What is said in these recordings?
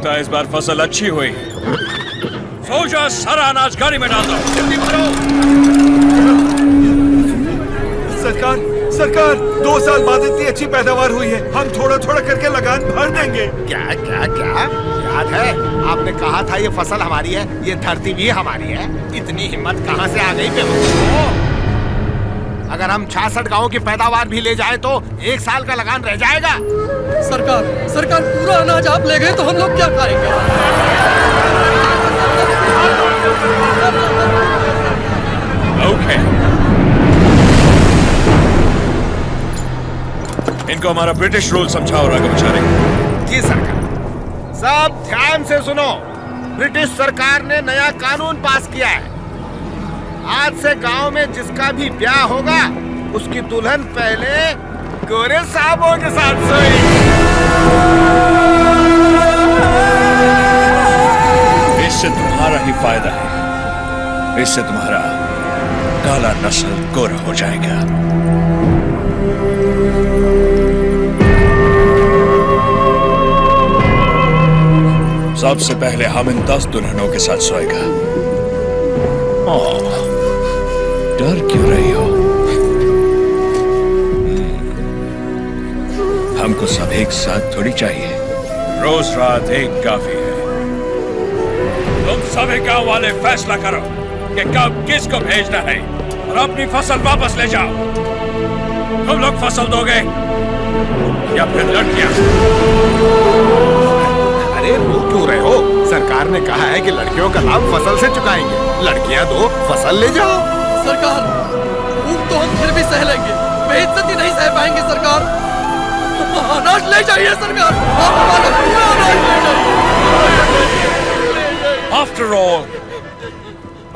लगता है इस बार फसल अच्छी हुई। सोजा सारा अनाज गाड़ी में डाल दो, जल्दी करो। सरकार सरकार, 2 साल बाद इतनी अच्छी पैदावार हुई है, हम थोड़ा थोड़ा करके लगान भर देंगे। क्या क्या क्या याद है आपने कहा था ये फसल हमारी है, ये धरती भी हमारी है। इतनी हिम्मत कहाँ से आ गई बेवकूफ? अगर हम 66 गांवों की पैदावार भी ले जाए तो 1 साल का लगान रह जाएगा। सरकार पूरा अनाज आप ले गए तो हम लोग क्या खाएंगे? ओके, इनको हमारा ब्रिटिश रूल समझाओ राघवाचारी। जी सरकार। सब ध्यान से सुनो, ब्रिटिश सरकार ने नया कानून पास किया है। आज से गांव में जिसका भी ब्याह होगा उसकी दुल्हन पहले गोरे साहबों के साथ सोएगी। इससे तुम्हारा ही फायदा है, इससे तुम्हारा काला नस्ल गोरा हो जाएगा। सबसे पहले हम इन 10 दुल्हनों के साथ सोएगा। डर क्यों रही हो? हमको सब एक साथ थोड़ी चाहिए, रोज रात एक काफी है। तुम सभी गांव वाले फैसला करो कि कब किसको भेजना है और अपनी फसल वापस ले जाओ। तुम लोग फसल दोगे या फिर लड़कियां? अरे रो क्यों रहे हो? सरकार ने कहा है कि लड़कियों का लाभ फसल से चुकाएंगे। लड़कियां दो, फसल ले जाओ। सरकार, भूख तो हम फिर भी सह लेंगे, बेइज्जती नहीं सह पाएंगे सरकार। अनाज ले जाइए सरकार, आप हमारा पूरा अनाज ले जाइए। आफ्टर ऑल,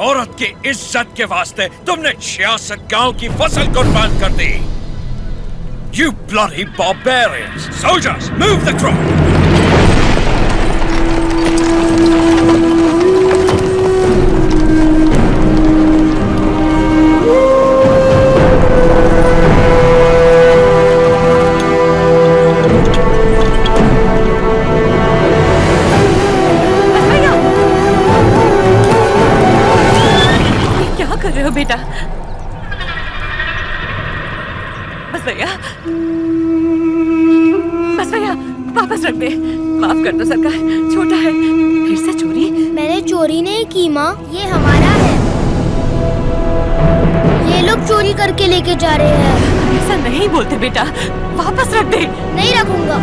औरत की इज्जत के वास्ते तुमने 66 गांव की फसल कुर्बान कर दी। You bloody barbarians! Soldiers, move the crop! बेटा बस भैया वापस रख दे। माफ कर दो सरकार, छोटा है। फिर से चोरी? मैंने चोरी नहीं की माँ, ये हमारा है। ये लोग चोरी करके लेके जा रहे हैं। ऐसा नहीं बोलते बेटा, वापस रख दे। नहीं रखूंगा।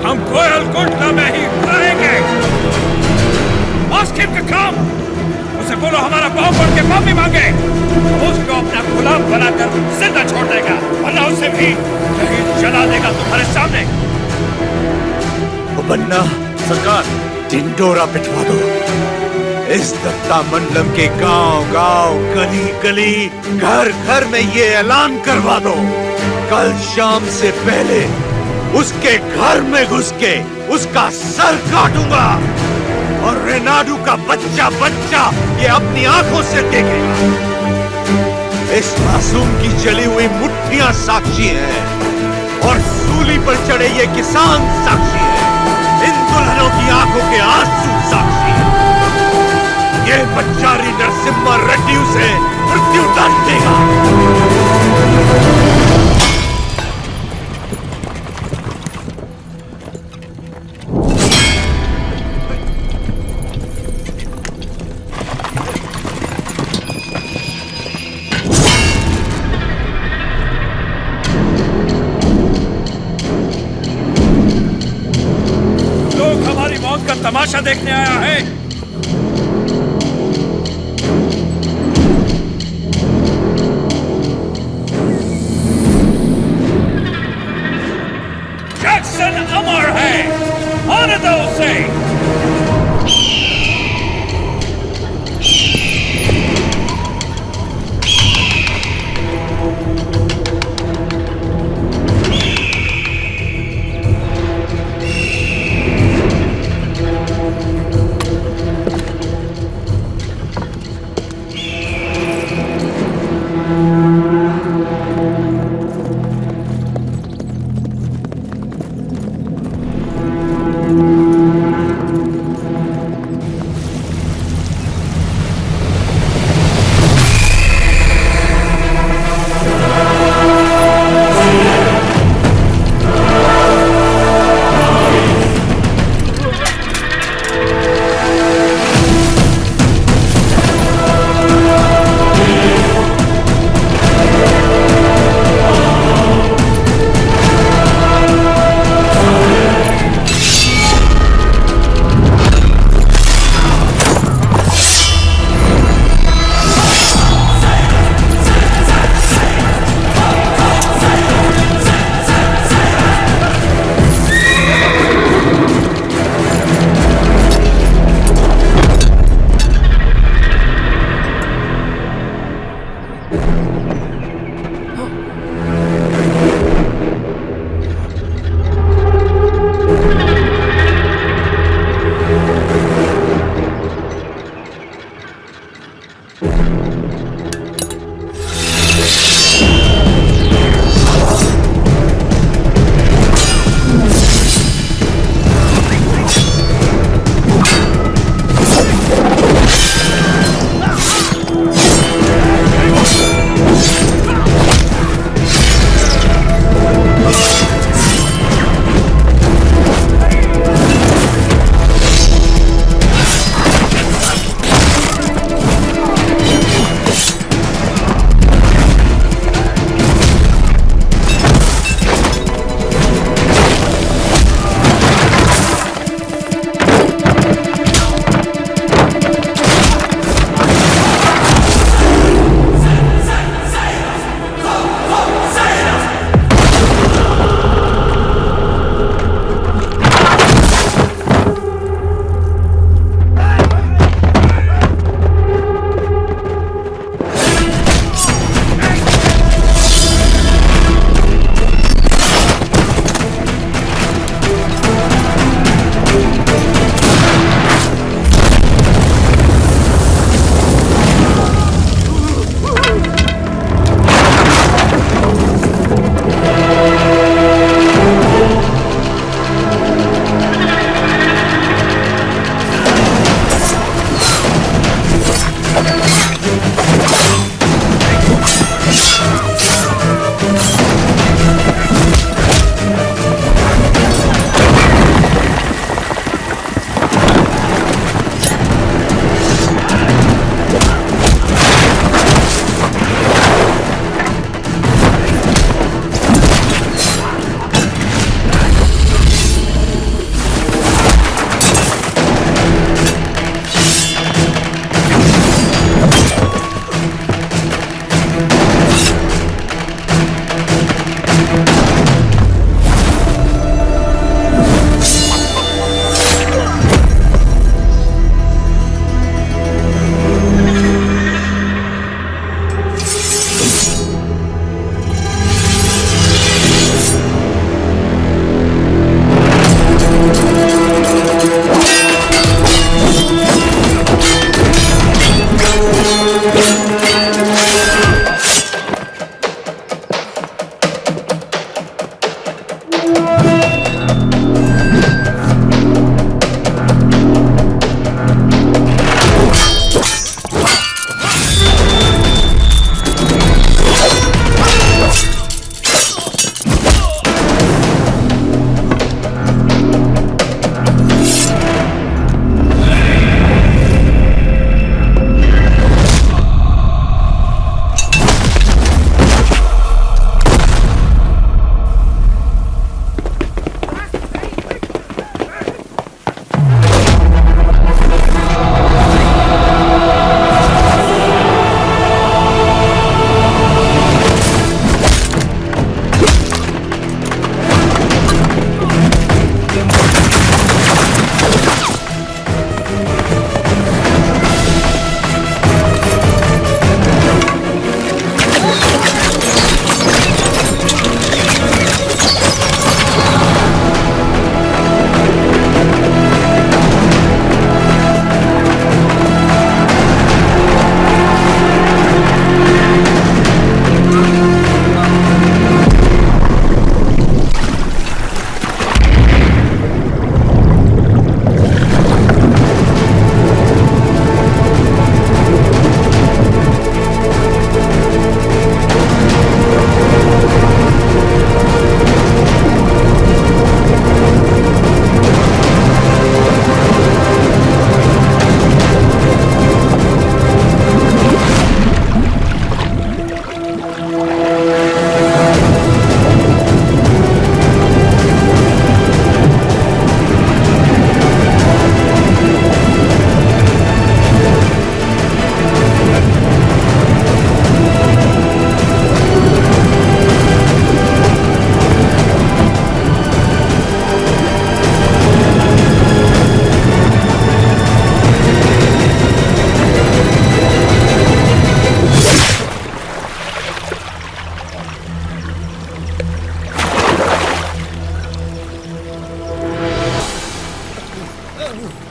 हम कोयल घुटना में ही रहेंगे। Ask him to come। उसे बोलो हमारा पाँव पड़ के माफी मांगे। उसको अपना गुलाम बनाकर जिंदा छोड़ देगा, वरना उसे भी कहीं जला देगा तुम्हारे सामने। ओ बन्ना, सरकार, ढिंडोरा पिटवा दो। इस दत्ता मंडलम के गांव गांव, गली गली, घर घर में ये ऐलान करवा दो, कल शाम से पहले उसके घर में घुस के उसका सर काटूंगा और रेनाडू का बच्चा बच्चा ये अपनी आंखों से देखेगा। इस मासूम की जली हुई मुट्ठियां साक्षी हैं और सूली पर चढ़े ये किसान साक्षी हैं। इन दुल्हनों की आंखों के आंसू साक्षी हैं। ये बच्चारी नरसिम्हा रेड्डी उसे मृत्यु दंड देगा। लोग हमारी मौत का तमाशा देखने आया है। जैक्सन अमर है, आने दो उसे।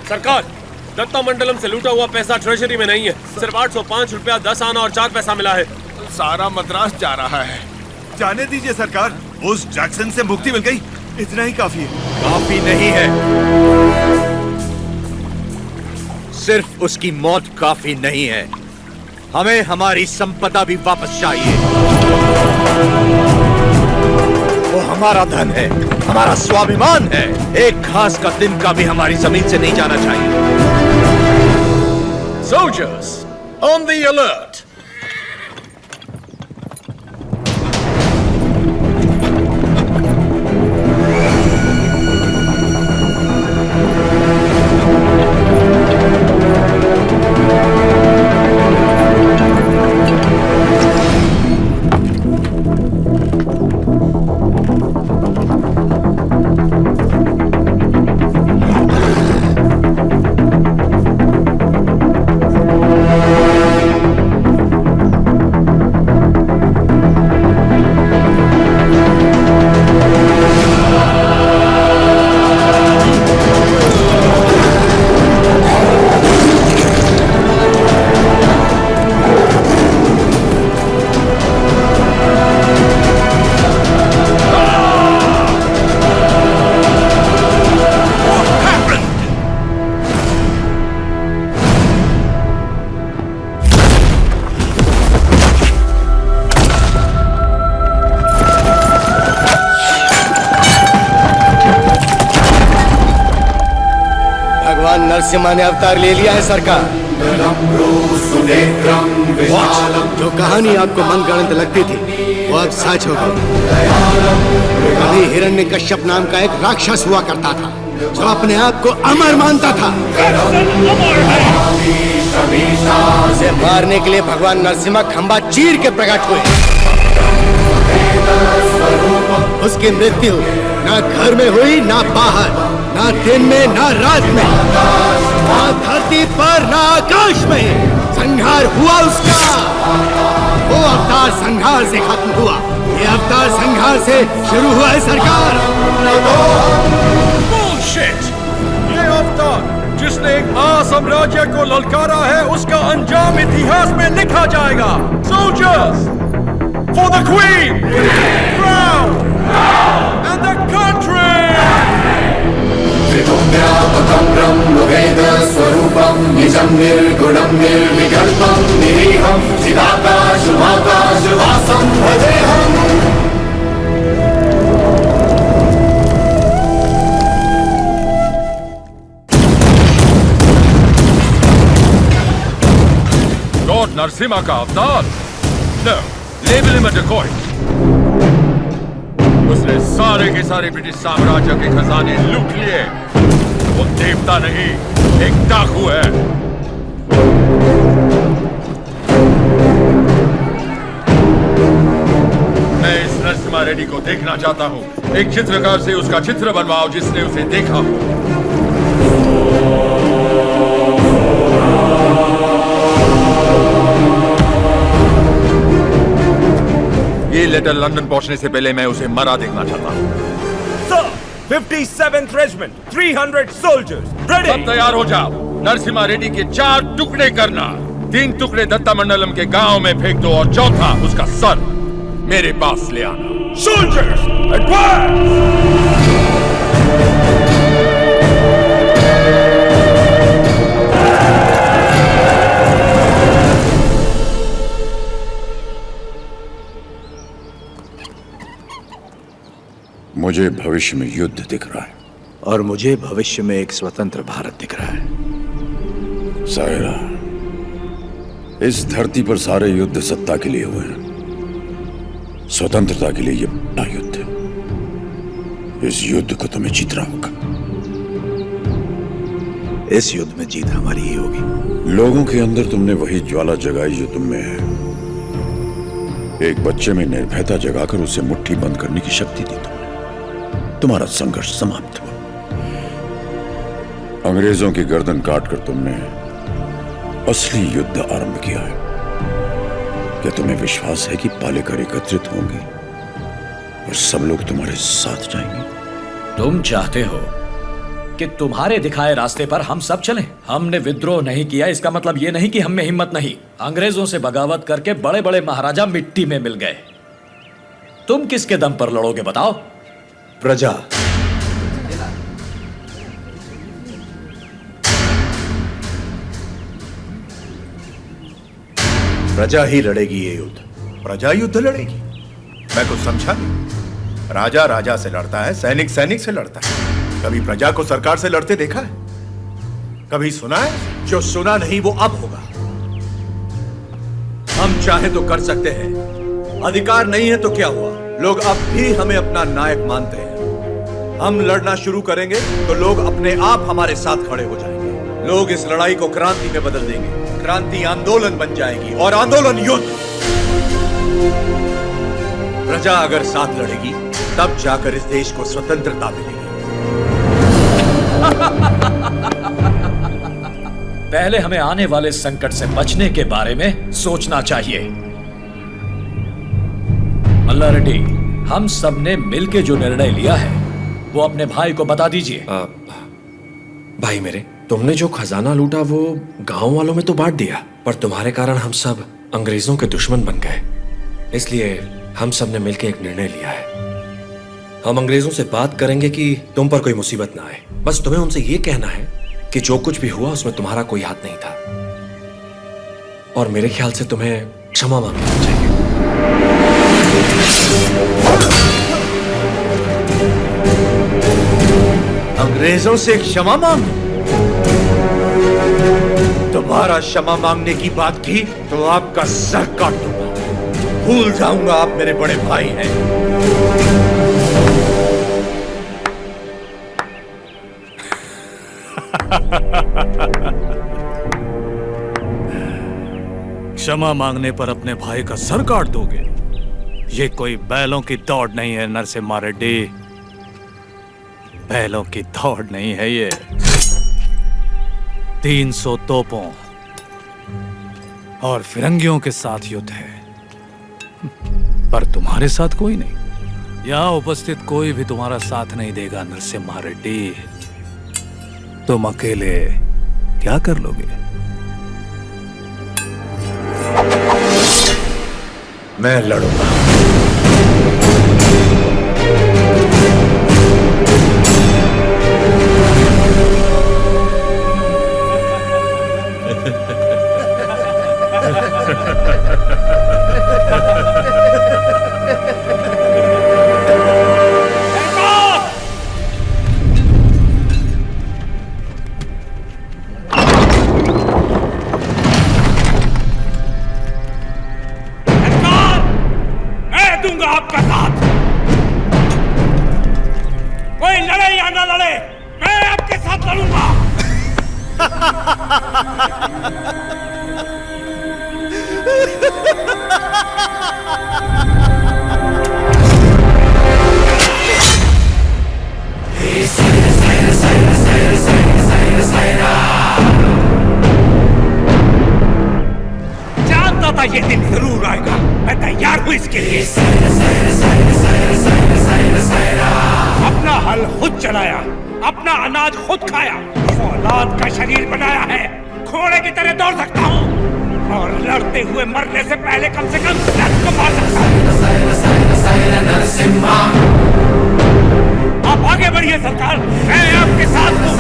सरकार, दत्ता मंडलम से लूटा हुआ पैसा ट्रेजरी में नहीं है। सिर्फ 805 रुपया 10 आना और 4 पैसा मिला है। सारा मद्रास जा रहा है। जाने दीजिए सरकार, उस जैक्सन से मुक्ति मिल गई, इतना ही काफी है। काफी नहीं है, सिर्फ उसकी मौत काफी नहीं है, हमें हमारी संपदा भी वापस चाहिए। वो हमारा धन है, हमारा स्वाभिमान है। एक घास का तिनका भी हमारी जमीन से नहीं जाना चाहिए। Soldiers, on the alert! Narasimha ने अवतार ले लिया है सरकार। जो कहानी आपको मनगढ़ंत लगती थी वो अब सच हो गई। कभी हिरण्यकश्यप नाम का एक राक्षस हुआ करता था जो अपने आप को अमर मानता था। उसे मारने के लिए भगवान नरसिम्हा खंबा चीर के प्रकट हुए। उसकी मृत्यु ना घर में हुई, ना बाहर, ना दिन में, ना रात में, ना धरती पर, ना आकाश में। संहार हुआ उसका। वो अवतार संहार से खत्म हुआ, ये अवतार संहार से शुरू हुआ है सरकार। Bullshit! ये अवतार जिसने एक महासाम्राज्य को ललकारा है, उसका अंजाम इतिहास में लिखा जाएगा। Soldiers, for the Queen, crown, and the country! व्यापकं ब्रह्म वेद स्वरूपं निजं निर्गुणं निर्विकल्पं निरीहं चिदाकाशमाकाशवासं भजेऽहम्। Lord Narasimha का अवतार? No, label him a decoy. उसने सारे के सारे ब्रिटिश साम्राज्य के खजाने लूट लिए। वो देवता नहीं, एक डाकू है। मैं इस नरसिम्हा रेड्डी को देखना चाहता हूँ। एक चित्रकार से उसका चित्र बनवाओ जिसने उसे देखा हो। ये लेटर लंदन पहुंचने से पहले मैं उसे मरा देखना चाहता हूँ। 57th Regiment, 300 soldiers, ready! सब तैयार हो जाओ। नरसिम्हा रेड्डी के 4 टुकड़े करना। 3 टुकड़े दत्ता मंडलम के गांव में फेंक दो और चौथा उसका सर मेरे पास ले आना। Soldiers, advance! मुझे भविष्य में युद्ध दिख रहा है और मुझे भविष्य में एक स्वतंत्र भारत दिख रहा है। सायरा, इस धरती पर सारे युद्ध सत्ता के लिए हुए हैं। स्वतंत्रता के लिए यह बड़ा युद्ध है। इस युद्ध को तुम्हें जीतना होगा। इस युद्ध में जीत हमारी ही होगी। लोगों के अंदर तुमने वही ज्वाला जगाई जो तुम में है। एक बच्चे में निर्भयता जगाकर उसे मुट्ठी बंद करने की शक्ति दी तुमने। तुम्हारा संघर्ष समाप्त हुआ। अंग्रेजों की गर्दन काटकर तुमने असली युद्ध आरंभ किया है। क्या तुम्हें विश्वास है कि पालेकर एकत्रित होंगे और सब लोग तुम्हारे साथ जाएंगे? तुम चाहते हो कि तुम्हारे दिखाए रास्ते पर हम सब चलें। हमने विद्रोह नहीं किया, इसका मतलब ये नहीं कि हम में हिम्मत नहीं। अंग्रेजों से बगावत करके बड़े बड़े महाराजा मिट्टी में मिल गए। तुम किसके दम पर लड़ोगे बताओ? प्रजा। प्रजा ही लड़ेगी ये युद्ध। प्रजा युद्ध लड़ेगी? मैं कुछ समझा नहीं। राजा राजा से लड़ता है, सैनिक सैनिक से लड़ता है। कभी प्रजा को सरकार से लड़ते देखा है? कभी सुना है? जो सुना नहीं वो अब होगा। हम चाहे तो कर सकते हैं, अधिकार नहीं है तो क्या हुआ? लोग अब भी हमें अपना नायक मानते हैं। हम लड़ना शुरू करेंगे तो लोग अपने आप हमारे साथ खड़े हो जाएंगे। लोग इस लड़ाई को क्रांति में बदल देंगे। क्रांति आंदोलन बन जाएगी और आंदोलन युद्ध। प्रजा अगर साथ लड़ेगी तब जाकर इस देश को स्वतंत्रता मिलेगी। पहले हमें आने वाले संकट से बचने के बारे में सोचना चाहिए। मल्ला रेड्डी, हम सब ने मिलकर जो निर्णय लिया है वो अपने भाई को बता दीजिए। भाई मेरे, तुमने जो खजाना लूटा वो गांव वालों में तो बांट दिया, पर तुम्हारे कारण हम सब अंग्रेजों के दुश्मन बन गए। इसलिए हम सब ने मिलकर एक निर्णय लिया है। हम अंग्रेजों से बात करेंगे कि तुम पर कोई मुसीबत ना आए। बस तुम्हें उनसे ये कहना है कि जो कुछ भी हुआ उसमें तुम्हारा कोई हाथ नहीं था, और मेरे ख्याल से तुम्हें क्षमा मांगनी चाहिए। अंग्रेजों से क्षमा मांग? तुम्हारा क्षमा मांगने की बात की तो आपका सर काट दूंगा। भूल जाऊंगा आप मेरे बड़े भाई हैं। क्षमा मांगने पर अपने भाई का सर काट दोगे? ये कोई बैलों की दौड़ नहीं है नरसिम्हा रेड्डी। बैलों की दौड़ नहीं है ये। 300 तोपों और फिरंगियों के साथ युद्ध है, पर तुम्हारे साथ कोई नहीं। यहां उपस्थित कोई भी तुम्हारा साथ नहीं देगा नरसिम्हा रेड्डी। तुम अकेले क्या कर लोगे? मैं लड़ूंगा। जानता था ये दिन जरूर आएगा। मैं तैयार हूं इसके लिए। अपना हल खुद चलाया, अपना अनाज खुद खाया, औलाद का शरीर बनाया है। घोड़े की तरह दौड़ सकता हूँ और लड़ते हुए मरने से पहले कम से कम रथ को मार सकता हूँ। आप आगे बढ़िए सरकार, मैं आपके साथ हूँ।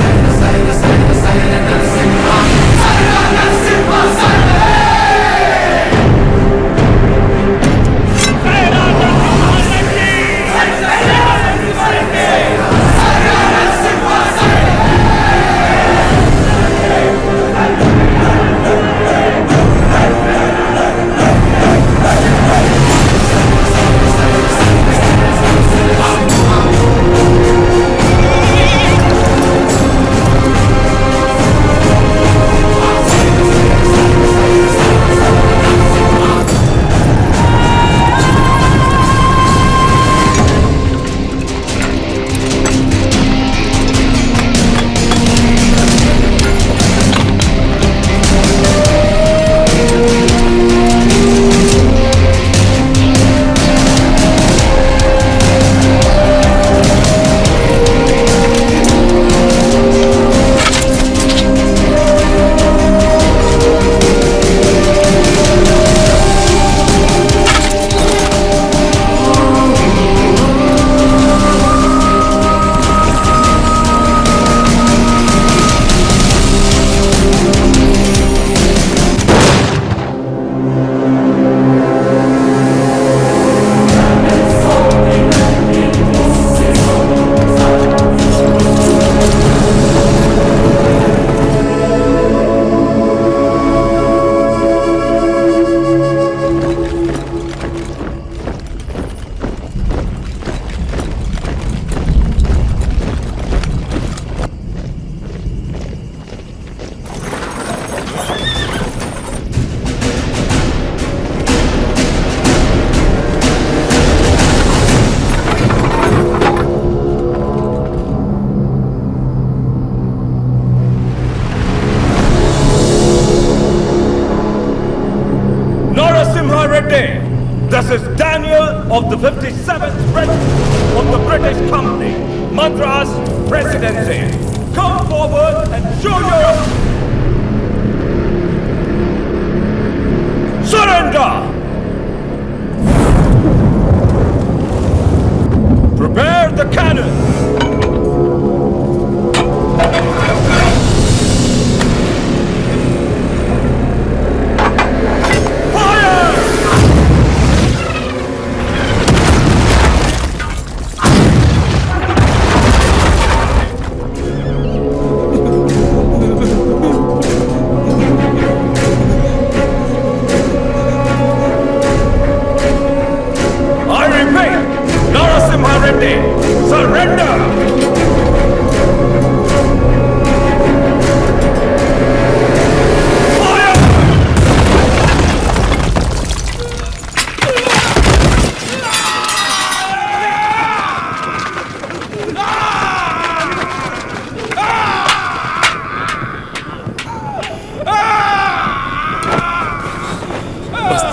of the 57th Regiment of the British Company, Madras Presidency. Come forward and show your surrender. Prepare the cannon.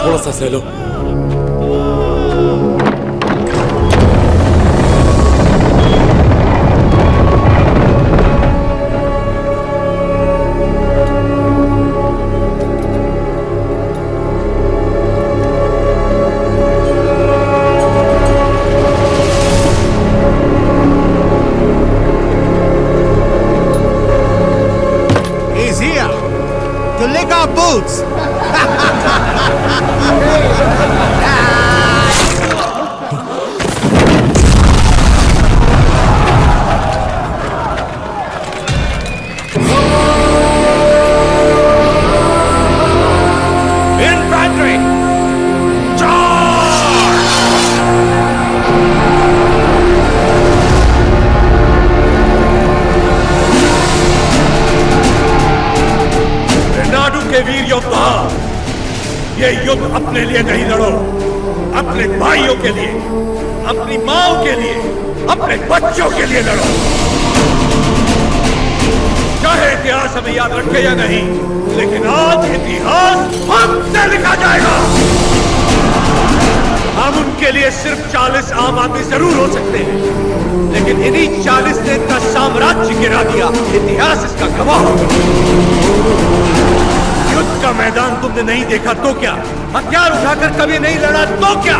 थोड़ा सा सह लो। He's here to lick our boots. वीर योद्धा, ये युद्ध अपने लिए नहीं लड़ो, अपने भाइयों के लिए, अपनी माओ के लिए, अपने बच्चों के लिए लड़ो। चाहे इतिहास हमें याद रखे या नहीं, लेकिन आज इतिहास हमसे लिखा जाएगा। हम उनके लिए सिर्फ 40 आम आदमी जरूर हो सकते हैं, लेकिन इन्हीं 40 ने इतना साम्राज्य गिरा दिया। इतिहास इसका गवाह होगा। युद्ध का मैदान तुमने नहीं देखा तो क्या, हथियार उठाकर कभी नहीं लड़ा तो क्या,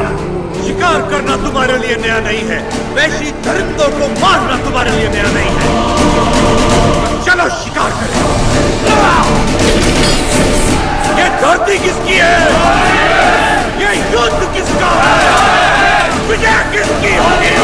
शिकार करना तुम्हारे लिए नया नहीं है, वैसी दरिंदों को मारना तुम्हारे लिए नया नहीं है। चलो शिकार करें। ये धरती किसकी है? ये युद्ध किसका है? विजय किसकी होगी?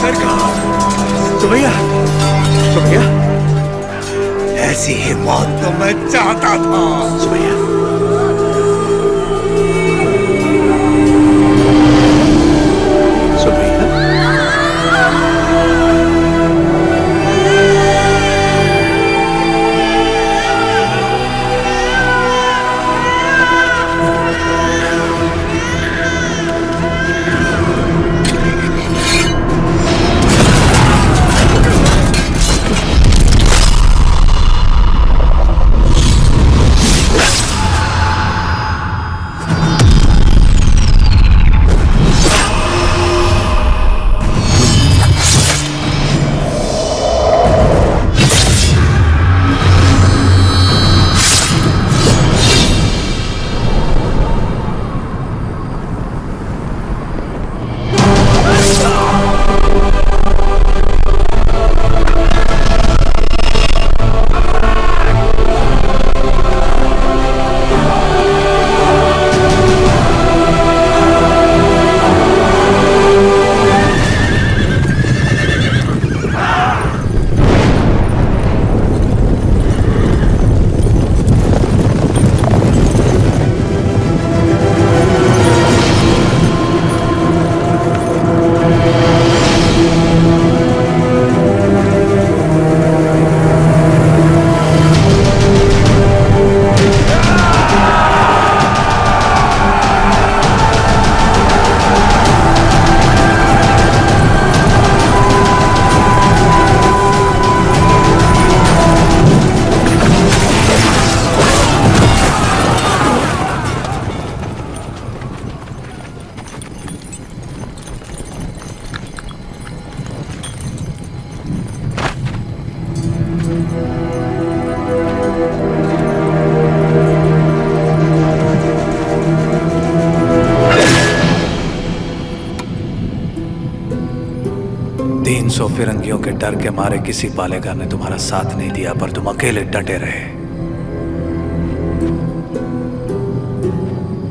सरकार। सुबैया, सुबैया, ऐसी ही मौत तो मैं चाहता था। सुबैया, सौ फिरंगियों के डर के मारे किसी पालेगार ने तुम्हारा साथ नहीं दिया, पर तुम अकेले डटे रहे।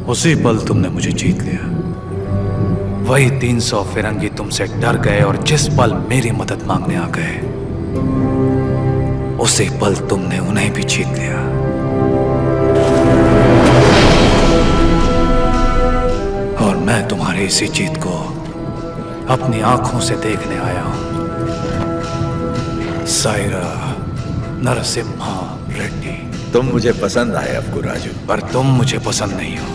उसी पल तुमने मुझे जीत लिया। वही 300 फिरंगी तुमसे डर गए और जिस पल मेरी मदद मांगने आ गए, उसी पल तुमने उन्हें भी जीत लिया। और मैं तुम्हारी इसी जीत को अपनी आंखों से देखने आया हूं। सायरा नरसिम्हा रेड्डी। तुम मुझे पसंद आए अफगू राजू, पर तुम मुझे पसंद नहीं हो।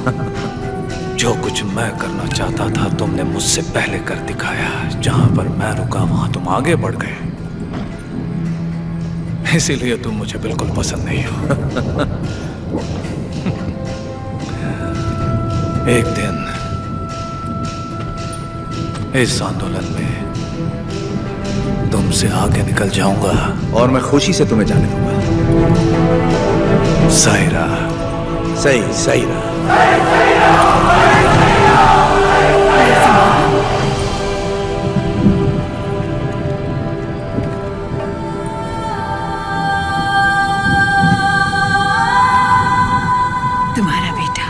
जो कुछ मैं करना चाहता था तुमने मुझसे पहले कर दिखाया। जहां पर मैं रुका वहां तुम आगे बढ़ गए, इसीलिए तुम मुझे बिल्कुल पसंद नहीं हो। एक दिन इस आंदोलन में तुमसे आगे निकल जाऊंगा और मैं खुशी से तुम्हें जाने दूंगा। सायरा। सही सायरा। तुम्हारा बेटा।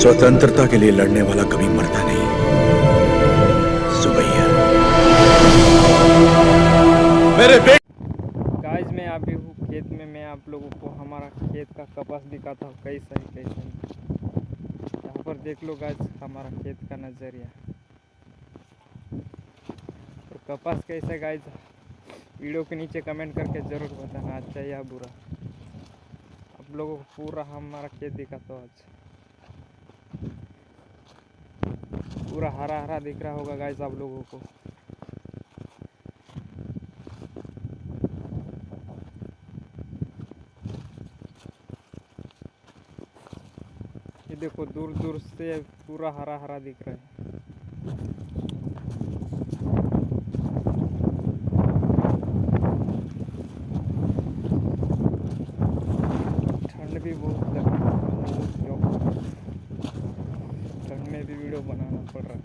स्वतंत्रता के लिए लड़ने वाला कभी मरता नहीं। सुबैया मेरे गाइस, मैं अभी हूँ खेत में। मैं आप लोगों को हमारा खेत का कपास दिखाता हूँ कैसा है कैसा नहीं। यहाँ पर देख लो गाइस हमारा खेत का नज़रिया। और कपास कैसा है गाइस, वीडियो के नीचे कमेंट करके ज़रूर बताना, अच्छा या बुरा। आप लोगों को पूरा हमारा खेत दिखाता हूँ आज। पूरा हरा हरा दिख रहा होगा गाइस आप लोगों को। ये देखो दूर दूर से पूरा हरा हरा दिख रहा है। ठंड भी बहुत लग रही है, ठंड में भी वीडियो बनाना पड़ रहा है।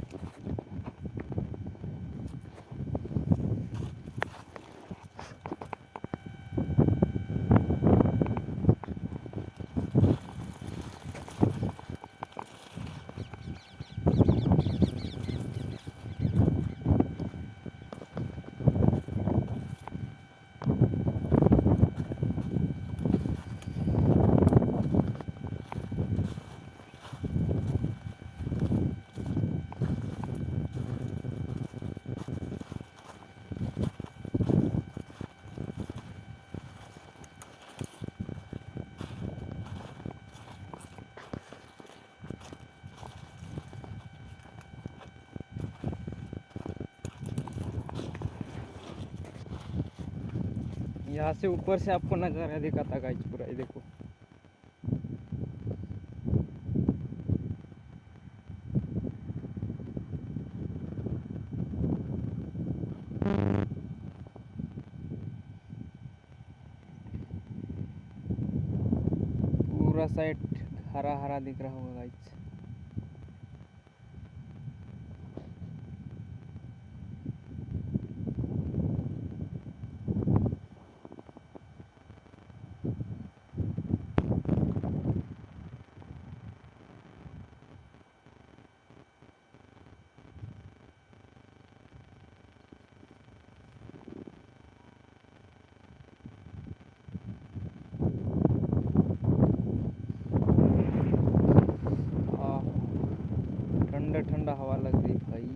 यहाँ से ऊपर से आपको नज़ारा दिखाता गाइस पूरा, ये देखो। पूरा साइड हरा हरा दिख रहा होगा गाइस। ठंडा ठंडा हवा लग रही भाई।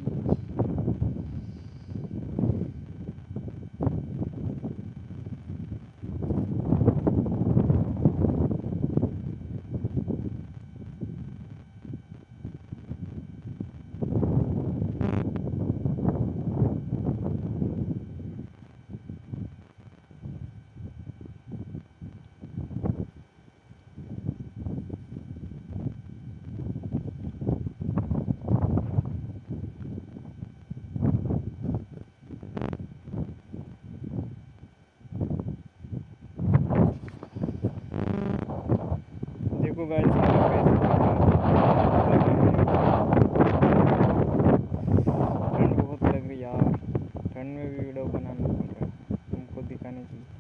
देखो गाइस ठंड बहुत लग रही यार। ठंड में भी वीडियो बनाना पड़ रहा है तुमको दिखाने के लिए।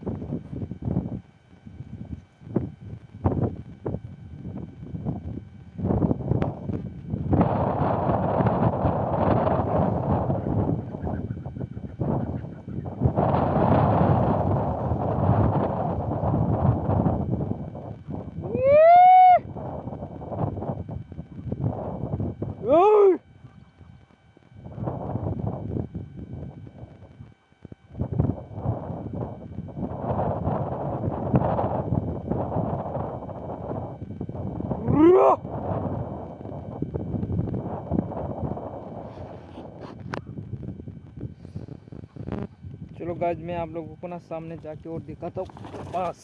चलो गाइस मैं आप लोगों को ना सामने जाके और दिखाता हूँ। बस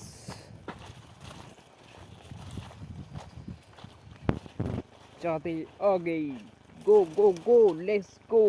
चाहते आ गई। गो गो गो लेट्स गो।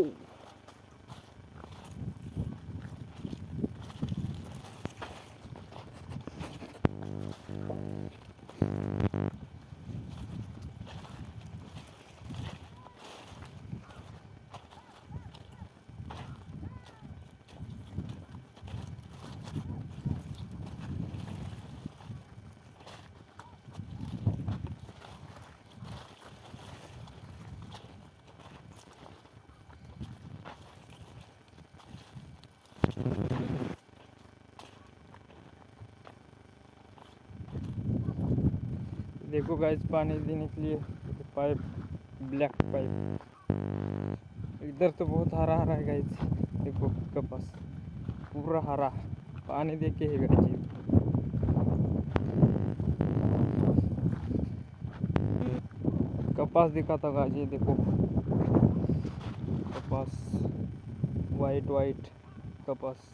देखो गाइस पानी देने के लिए पाइप, ब्लैक पाइप। इधर तो बहुत हरा हरा है गाइस। देखो कपास पूरा हरा, पानी दे के है गाइस। कपास दिखाता गाइस, ये देखो कपास, वाइट वाइट कपास।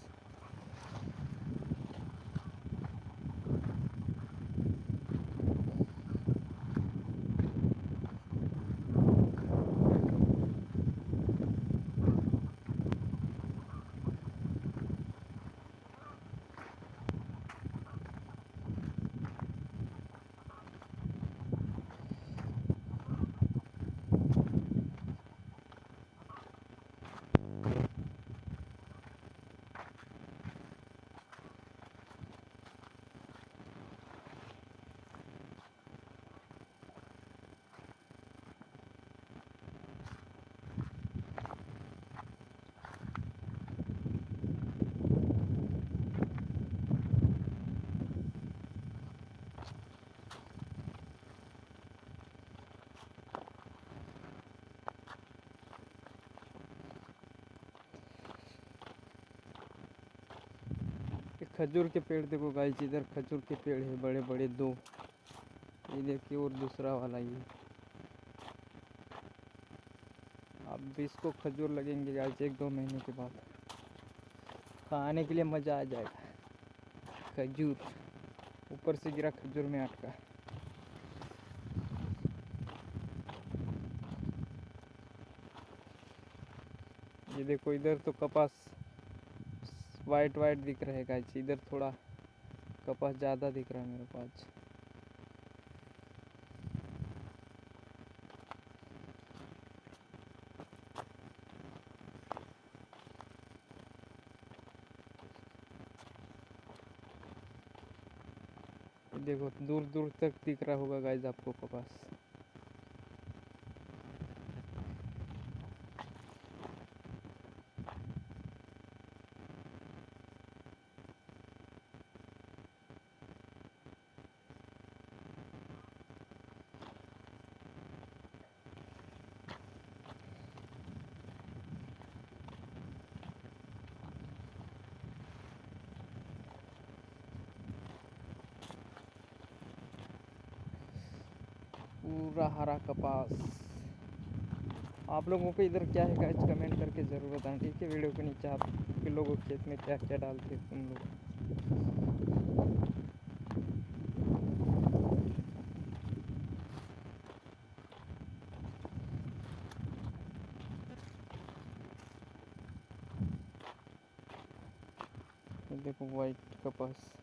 खजूर के पेड़ देखो गाइस, इधर खजूर के पेड़ है बड़े बड़े दो। ये देखिए और दूसरा वाला ये। अब इसको खजूर लगेंगे गाइस 1-2 महीने के बाद। खाने के लिए मज़ा आ जाएगा। खजूर ऊपर से गिरा, खजूर में अटका। ये देखो इधर तो कपास वाइट वाइट दिख रहा है गाइस, इधर थोड़ा कपास ज़्यादा दिख रहा है मेरे को आज। देखो दूर दूर तक दिख रहा होगा गाइस आपको कपास। पूरा हरा कपास। आप लोगों को इधर क्या है गाइस कमेंट करके ज़रूर बताएं, ठीक है। वीडियो के नीचे आपके लोगों के खेत में क्या क्या डालते हैं तुम लोग। देखो वाइट कपास।